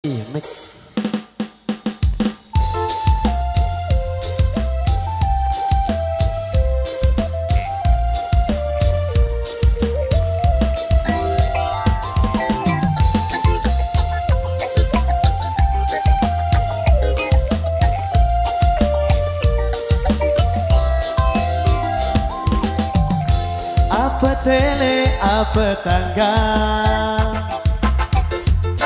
Mic. Apa tele, apa tangga,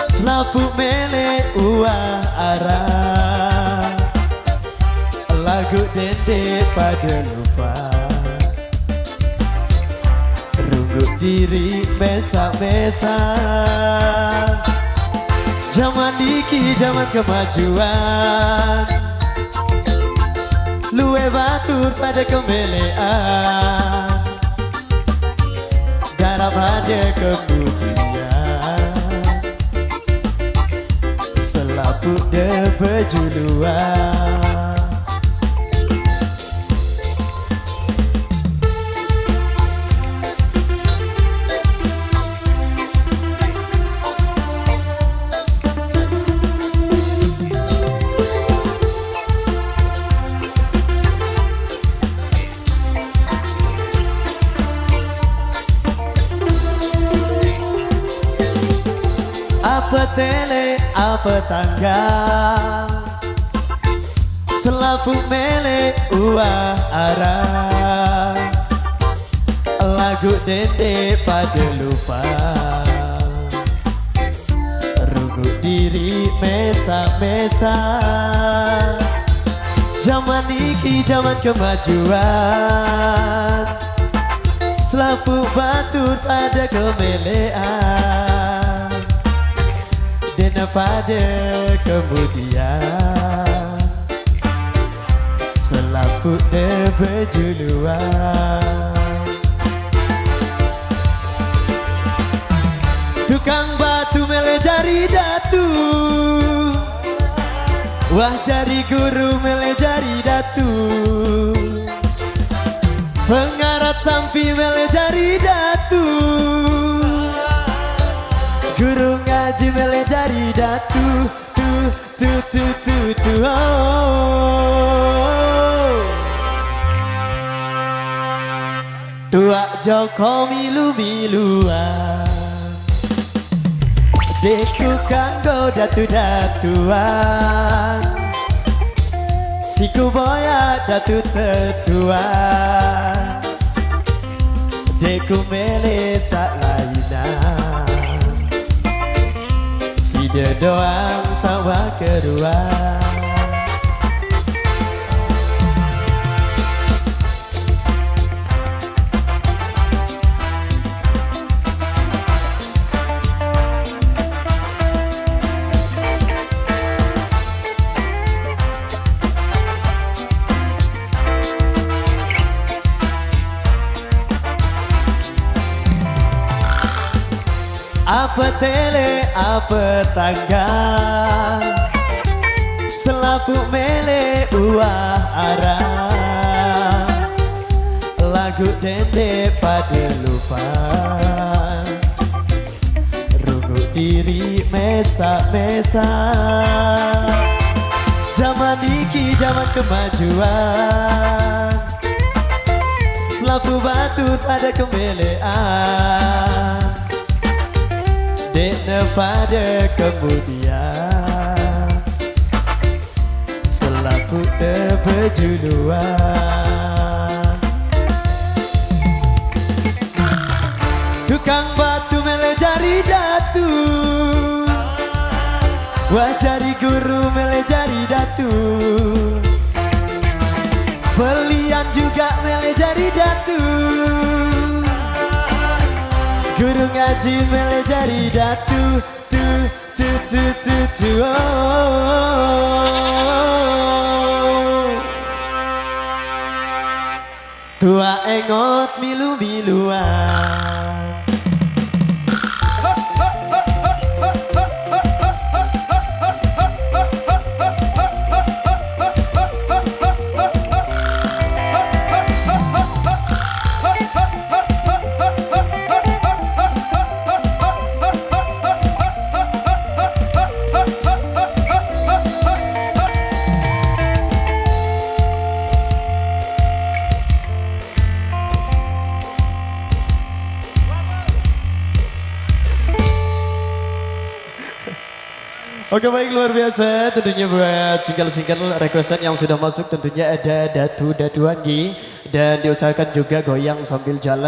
selapu mele uah arah, lagu dende pada lupa, runggu diri mesa-mesa. Zaman iki zaman kemajuan, luwe batur pada kemelean, dalam ada kemudian selapu de berjuluan. Apa tele, apa tangga, selapu mele uah arah, lagu dende pada lupa, runggu diri mesa-mesa. Zaman iki zaman kemajuan, selapu batur pada kemelean, dan pada kemudian selapu de berjuluan. Tukang batu mele jari datu, wah jari guru mele jari datu, pengarat sampi mele jari datu, guru ngaji mele jari datu, oh. Tua Joko milu-miluan, deku kanggo datu-datuan, siku boya datu tetuan, deku mele sak lainan, dia doang sawah kedua. Apa tele, apa tangga, selapu mele uah arah, lagu dende pada lupa, runggu diri mesa-mesa. Zaman iki zaman kemajuan, selapu batu pada kemelean, dene pada kemudian selapu de berjuluan. Tukang batu mele jari datu, wah jari guru mele jari datu, belian juga mele jari datu, guru ngaji mele jari datu, oh. Tua engot milu-miluan. Oke baik luar biasa tentunya buat single-single requestan yang sudah masuk tentunya ada dadu-daduan Gi dan diusahakan juga goyang sambil jalan.